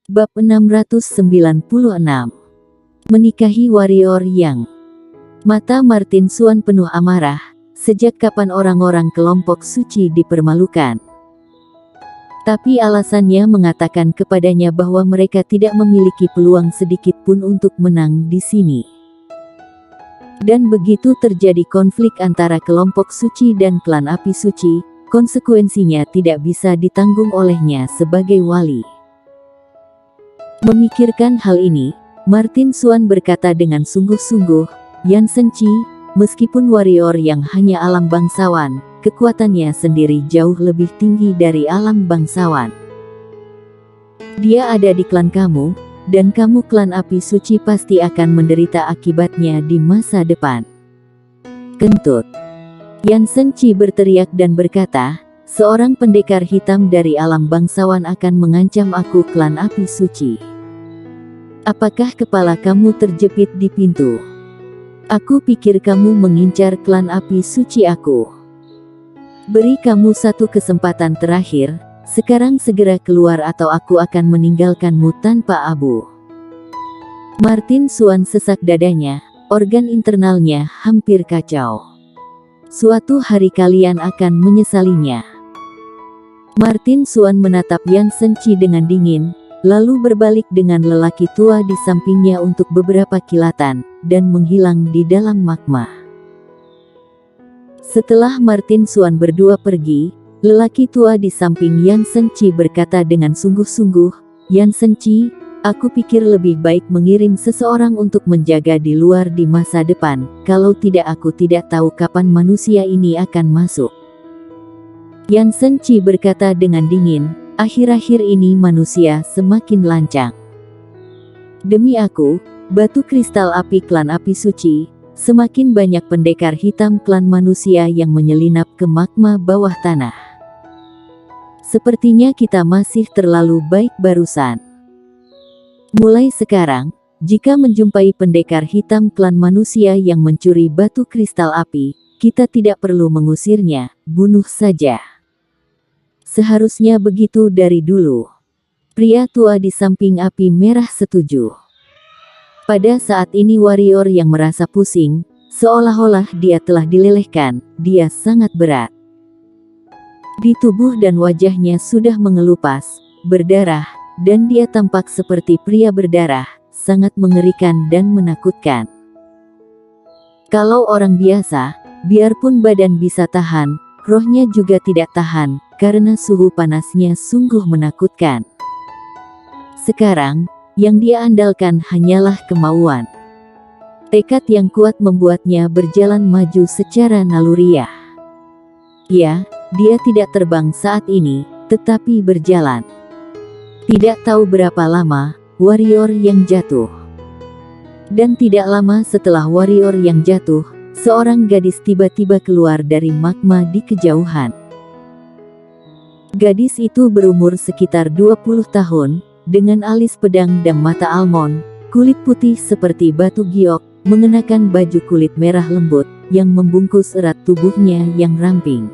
Bab 696. Menikahi Warrior Yang. Mata Martin Xuan penuh amarah. Sejak kapan orang-orang kelompok suci dipermalukan? Tapi alasannya mengatakan kepadanya bahwa mereka tidak memiliki peluang sedikit pun untuk menang di sini. Dan begitu terjadi konflik antara kelompok suci dan klan api suci, konsekuensinya tidak bisa ditanggung olehnya sebagai wali. Memikirkan hal ini, Martin Xuan berkata dengan sungguh-sungguh, Yan Senci, meskipun warrior yang hanya alam bangsawan, kekuatannya sendiri jauh lebih tinggi dari alam bangsawan. Dia ada di klan kamu, dan kamu klan api suci pasti akan menderita akibatnya di masa depan. Kentut. Yan Senci berteriak dan berkata, seorang pendekar hitam dari alam bangsawan akan mengancam aku klan api suci. Apakah kepala kamu terjepit di pintu? Aku pikir kamu mengincar klan api suci aku. Beri kamu satu kesempatan terakhir, sekarang segera keluar atau aku akan meninggalkanmu tanpa abu. Martin Xuan sesak dadanya, organ internalnya hampir kacau. Suatu hari kalian akan menyesalinya. Martin Xuan menatap Yan Senci dengan dingin, lalu berbalik dengan lelaki tua di sampingnya untuk beberapa kilatan, dan menghilang di dalam magma. Setelah Martin Xuan berdua pergi, lelaki tua di samping Yan Senci berkata dengan sungguh-sungguh, Yan Senci, aku pikir lebih baik mengirim seseorang untuk menjaga di luar di masa depan, kalau tidak aku tidak tahu kapan manusia ini akan masuk. Yan Senci berkata dengan dingin, akhir-akhir ini manusia semakin lancang. Demi aku, batu kristal api klan api suci, semakin banyak pendekar hitam klan manusia yang menyelinap ke magma bawah tanah. Sepertinya kita masih terlalu baik barusan. Mulai sekarang, jika menjumpai pendekar hitam klan manusia yang mencuri batu kristal api, kita tidak perlu mengusirnya, bunuh saja. Seharusnya begitu dari dulu. Pria tua di samping api merah setuju. Pada saat ini warrior yang merasa pusing, seolah-olah dia telah dilelehkan, dia sangat berat. Di tubuh dan wajahnya sudah mengelupas, berdarah, dan dia tampak seperti pria berdarah, sangat mengerikan dan menakutkan. Kalau orang biasa, biarpun badan bisa tahan, rohnya juga tidak tahan, karena suhu panasnya sungguh menakutkan. Sekarang, yang dia andalkan hanyalah kemauan. Tekad yang kuat membuatnya berjalan maju secara naluriah. Ya, dia tidak terbang saat ini, tetapi berjalan. Tidak tahu berapa lama, warrior yang jatuh. Dan tidak lama setelah warrior yang jatuh, seorang gadis tiba-tiba keluar dari magma di kejauhan. Gadis itu berumur sekitar 20 tahun, dengan alis pedang dan mata almond, kulit putih seperti batu giok, mengenakan baju kulit merah lembut, yang membungkus erat tubuhnya yang ramping.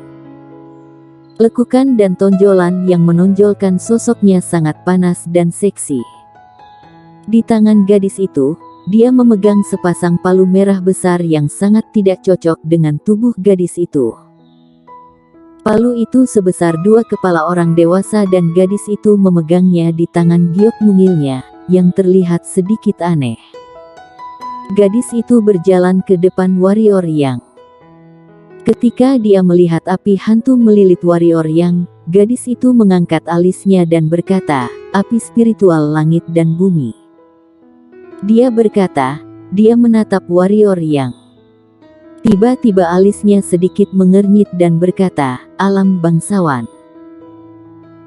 Lekukan dan tonjolan yang menonjolkan sosoknya sangat panas dan seksi. Di tangan gadis itu, dia memegang sepasang palu merah besar yang sangat tidak cocok dengan tubuh gadis itu. Palu itu sebesar 2 kepala orang dewasa dan gadis itu memegangnya di tangan giok mungilnya, yang terlihat sedikit aneh. Gadis itu berjalan ke depan warrior Yang. Ketika dia melihat api hantu melilit warrior Yang, gadis itu mengangkat alisnya dan berkata, api spiritual langit dan bumi. Dia berkata, dia menatap warrior Yang. Tiba-tiba alisnya sedikit mengernyit dan berkata, alam bangsawan.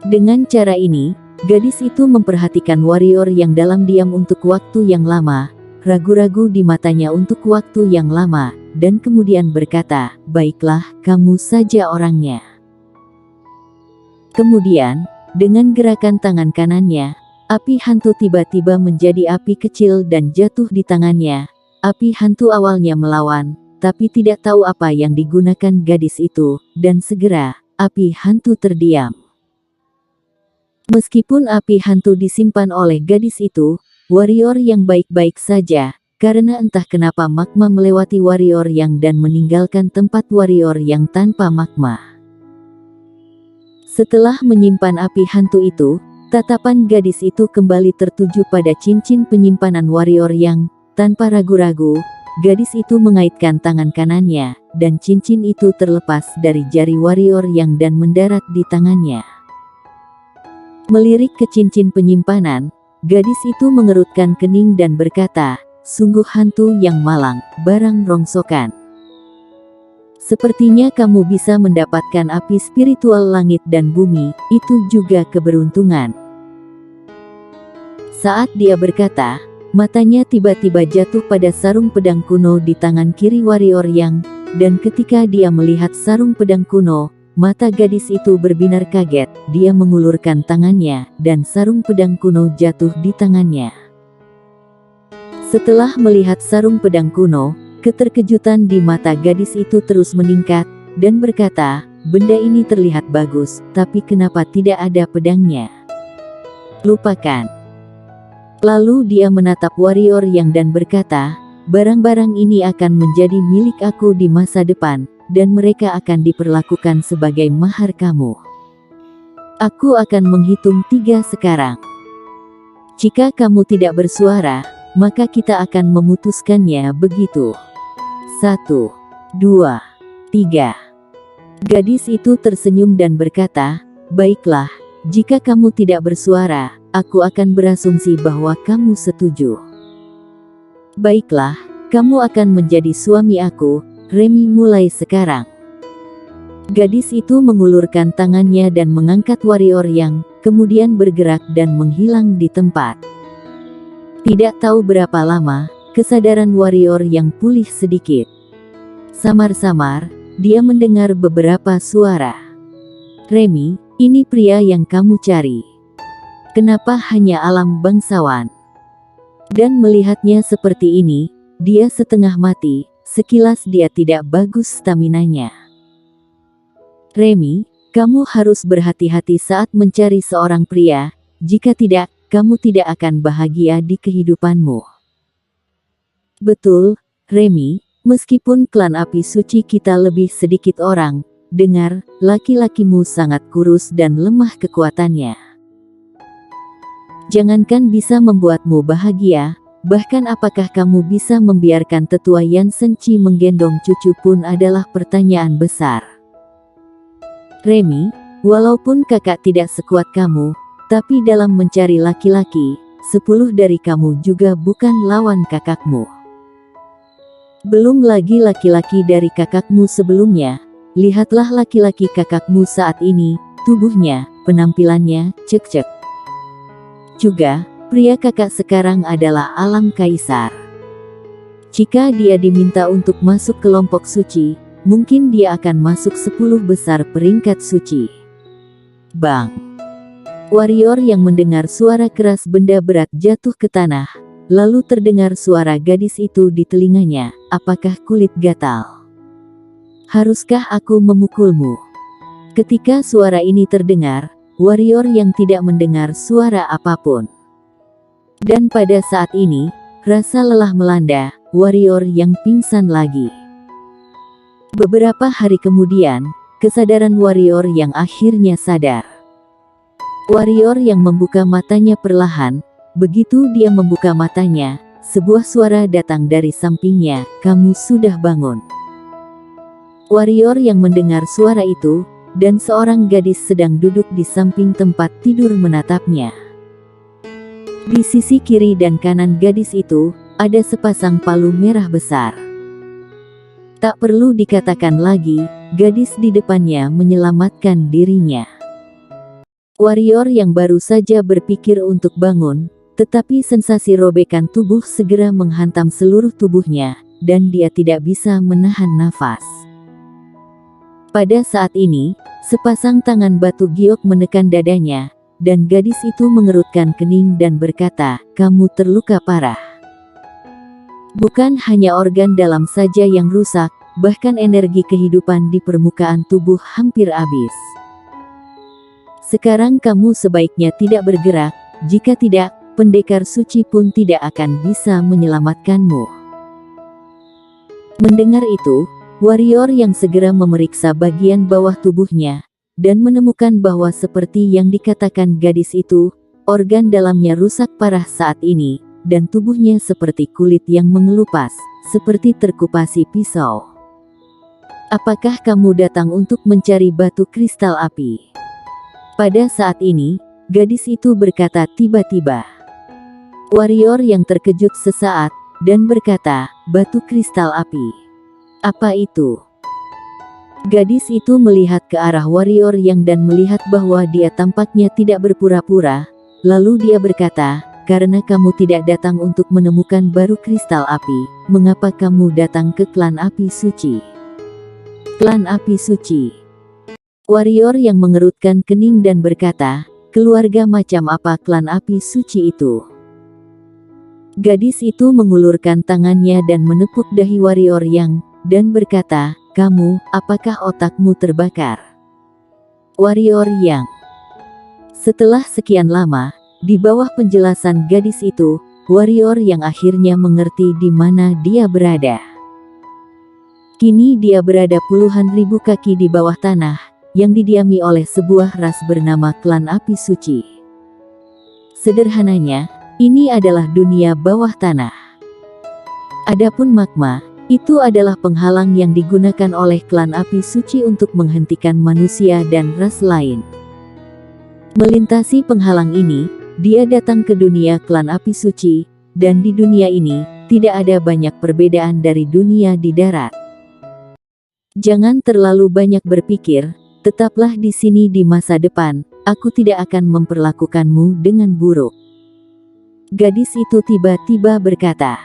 Dengan cara ini, gadis itu memperhatikan warrior yang dalam diam untuk waktu yang lama, ragu-ragu di matanya untuk waktu yang lama, dan kemudian berkata, baiklah, kamu saja orangnya. Kemudian, dengan gerakan tangan kanannya, api hantu tiba-tiba menjadi api kecil dan jatuh di tangannya. Api hantu awalnya melawan, tapi tidak tahu apa yang digunakan gadis itu, dan segera, api hantu terdiam. Meskipun api hantu disimpan oleh gadis itu, warrior yang baik-baik saja, karena entah kenapa magma melewati warrior yang dan meninggalkan tempat warrior yang tanpa magma. Setelah menyimpan api hantu itu, tatapan gadis itu kembali tertuju pada cincin penyimpanan warrior yang, tanpa ragu-ragu, gadis itu mengaitkan tangan kanannya, dan cincin itu terlepas dari jari warrior yang dan mendarat di tangannya. Melirik ke cincin penyimpanan, gadis itu mengerutkan kening dan berkata, "Sungguh hantu yang malang, barang rongsokan. Sepertinya kamu bisa mendapatkan api spiritual langit dan bumi, itu juga keberuntungan." Saat dia berkata, matanya tiba-tiba jatuh pada sarung pedang kuno di tangan kiri warrior yang, dan ketika dia melihat sarung pedang kuno, mata gadis itu berbinar kaget, dia mengulurkan tangannya, dan sarung pedang kuno jatuh di tangannya. Setelah melihat sarung pedang kuno, keterkejutan di mata gadis itu terus meningkat, dan berkata, "Benda ini terlihat bagus, tapi kenapa tidak ada pedangnya? Lupakan." Lalu dia menatap warrior yang dan berkata, "Barang-barang ini akan menjadi milik aku di masa depan, dan mereka akan diperlakukan sebagai mahar kamu. Aku akan menghitung 3 sekarang. Jika kamu tidak bersuara, maka kita akan memutuskannya begitu. 1, 2, 3. Gadis itu tersenyum dan berkata, "Baiklah, jika kamu tidak bersuara, aku akan berasumsi bahwa kamu setuju. Baiklah, kamu akan menjadi suami aku, Remy, mulai sekarang." Gadis itu mengulurkan tangannya dan mengangkat warrior yang, kemudian bergerak dan menghilang di tempat. Tidak tahu berapa lama, kesadaran warrior yang pulih sedikit. Samar-samar, dia mendengar beberapa suara. "Remy, ini pria yang kamu cari. Kenapa hanya alam bangsawan?" Dan melihatnya seperti ini, dia setengah mati. Sekilas dia tidak bagus staminanya. "Remy, kamu harus berhati-hati saat mencari seorang pria, jika tidak, kamu tidak akan bahagia di kehidupanmu." "Betul, Remy, meskipun klan api suci kita lebih sedikit orang, dengar, laki-lakimu sangat kurus dan lemah kekuatannya. Jangankan bisa membuatmu bahagia, bahkan apakah kamu bisa membiarkan tetua Yansen Chi menggendong cucu pun adalah pertanyaan besar. Remy, walaupun kakak tidak sekuat kamu, tapi dalam mencari laki-laki, 10 dari kamu juga bukan lawan kakakmu. Belum lagi laki-laki dari kakakmu sebelumnya, lihatlah laki-laki kakakmu saat ini, tubuhnya, penampilannya, cek-cek. Juga, pria kakak sekarang adalah alam kaisar. Jika dia diminta untuk masuk kelompok suci, mungkin dia akan masuk 10 besar peringkat suci." Bang! Warrior yang mendengar suara keras benda berat jatuh ke tanah, lalu terdengar suara gadis itu di telinganya, "Apakah kulit gatal? Haruskah aku memukulmu?" Ketika suara ini terdengar, warrior yang tidak mendengar suara apapun. Dan pada saat ini, rasa lelah melanda, warrior yang pingsan lagi. Beberapa hari kemudian, kesadaran warrior yang akhirnya sadar. Warrior yang membuka matanya perlahan, begitu dia membuka matanya, sebuah suara datang dari sampingnya, "Kamu sudah bangun." Warrior yang mendengar suara itu, dan seorang gadis sedang duduk di samping tempat tidur menatapnya. Di sisi kiri dan kanan gadis itu, ada sepasang palu merah besar. Tak perlu dikatakan lagi, gadis di depannya menyelamatkan dirinya. Warrior yang baru saja berpikir untuk bangun, tetapi sensasi robekan tubuh segera menghantam seluruh tubuhnya, dan dia tidak bisa menahan nafas. Pada saat ini, sepasang tangan batu giok menekan dadanya, dan gadis itu mengerutkan kening dan berkata, "Kamu terluka parah. Bukan hanya organ dalam saja yang rusak, bahkan energi kehidupan di permukaan tubuh hampir habis." Sekarang kamu sebaiknya tidak bergerak, jika tidak, pendekar suci pun tidak akan bisa menyelamatkanmu. Mendengar itu, warrior yang segera memeriksa bagian bawah tubuhnya, dan menemukan bahwa seperti yang dikatakan gadis itu, organ dalamnya rusak parah saat ini, dan tubuhnya seperti kulit yang mengelupas, seperti terkupasi pisau. Apakah kamu datang untuk mencari batu kristal api? Pada saat ini, gadis itu berkata tiba-tiba. Warrior yang terkejut sesaat, dan berkata, batu kristal api. Apa itu? Gadis itu melihat ke arah warrior yang dan melihat bahwa dia tampaknya tidak berpura-pura, lalu dia berkata, karena kamu tidak datang untuk menemukan baru kristal api, mengapa kamu datang ke klan api suci? Klan api suci. Warrior yang mengerutkan kening dan berkata, keluarga macam apa klan api suci itu? Gadis itu mengulurkan tangannya dan menepuk dahi warrior yang, dan berkata, kamu, apakah otakmu terbakar? Warrior yang. Setelah sekian lama, di bawah penjelasan gadis itu, warrior yang akhirnya mengerti di mana dia berada. Kini dia berada puluhan ribu kaki di bawah tanah, yang didiami oleh sebuah ras bernama klan api suci. Sederhananya, ini adalah dunia bawah tanah. Adapun magma, itu adalah penghalang yang digunakan oleh klan api suci untuk menghentikan manusia dan ras lain. Melintasi penghalang ini, dia datang ke dunia klan api suci, dan di dunia ini, tidak ada banyak perbedaan dari dunia di darat. Jangan terlalu banyak berpikir, tetaplah di sini di masa depan, aku tidak akan memperlakukanmu dengan buruk. Gadis itu tiba-tiba berkata.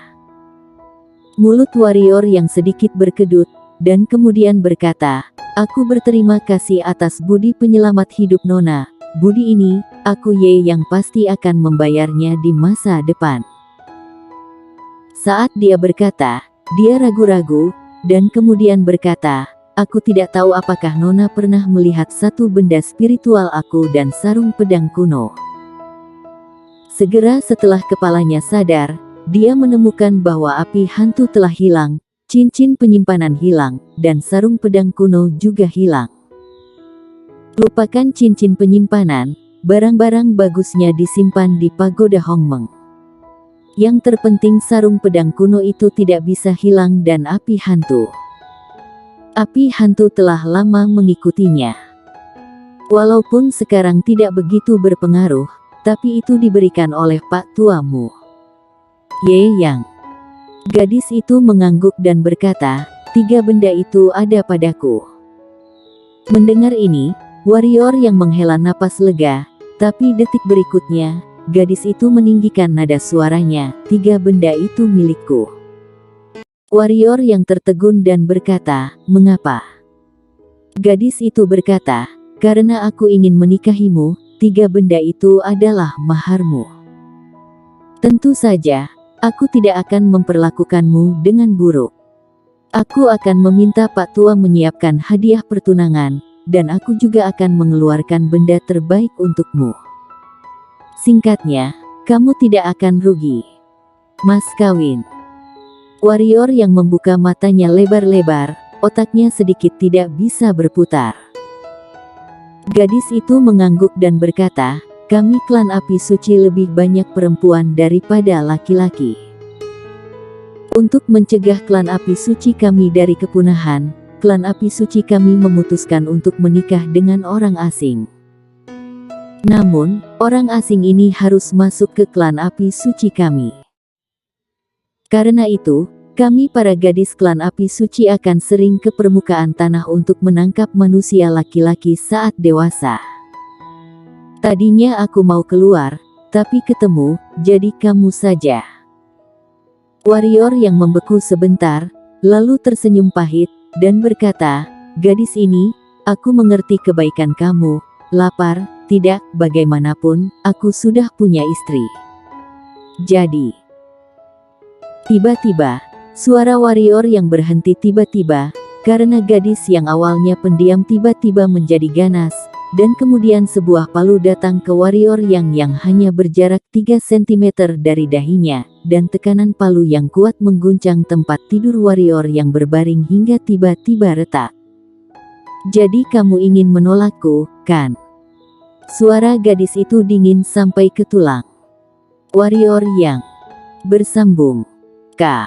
Mulut warrior yang sedikit berkedut, dan kemudian berkata, aku berterima kasih atas budi penyelamat hidup Nona, budi ini, aku yang pasti akan membayarnya di masa depan. Saat dia berkata, dia ragu-ragu, dan kemudian berkata, aku tidak tahu apakah Nona pernah melihat satu benda spiritual aku dan sarung pedang kuno. Segera setelah kepalanya sadar, dia menemukan bahwa api hantu telah hilang, cincin penyimpanan hilang, dan sarung pedang kuno juga hilang. Lupakan cincin penyimpanan, barang-barang bagusnya disimpan di pagoda Hongmeng. Yang terpenting sarung pedang kuno itu tidak bisa hilang dan api hantu. Api hantu telah lama mengikutinya. Walaupun sekarang tidak begitu berpengaruh, tapi itu diberikan oleh Pak Tuamu. Yang. Gadis itu mengangguk dan berkata, 3 benda itu ada padaku. Mendengar ini, warrior yang menghela napas lega, tapi detik berikutnya, gadis itu meninggikan nada suaranya, 3 benda itu milikku. Warrior yang tertegun dan berkata, mengapa? Gadis itu berkata, karena aku ingin menikahimu, 3 benda itu adalah maharmu. Tentu saja, aku tidak akan memperlakukanmu dengan buruk. Aku akan meminta Pak Tua menyiapkan hadiah pertunangan, dan aku juga akan mengeluarkan benda terbaik untukmu. Singkatnya, kamu tidak akan rugi. Mas kawin. Warrior yang membuka matanya lebar-lebar, otaknya sedikit tidak bisa berputar. Gadis itu mengangguk dan berkata, kami klan api suci lebih banyak perempuan daripada laki-laki. Untuk mencegah klan api suci kami dari kepunahan, klan api suci kami memutuskan untuk menikah dengan orang asing. Namun, orang asing ini harus masuk ke klan api suci kami. Karena itu, kami para gadis klan api suci akan sering ke permukaan tanah untuk menangkap manusia laki-laki saat dewasa. Tadinya aku mau keluar, tapi ketemu, jadi kamu saja. Warrior yang membeku sebentar, lalu tersenyum pahit, dan berkata, gadis ini, aku mengerti kebaikan kamu, lapar, tidak, bagaimanapun, aku sudah punya istri. Jadi, tiba-tiba, suara warrior yang berhenti tiba-tiba, karena gadis yang awalnya pendiam tiba-tiba menjadi ganas, Dan kemudian sebuah palu datang ke warrior yang hanya berjarak 3 cm dari dahinya, dan tekanan palu yang kuat mengguncang tempat tidur warrior yang berbaring hingga tiba-tiba retak. "Jadi kamu ingin menolakku, kan?" Suara gadis itu dingin sampai ke tulang. Warrior yang bersambung. "Kah,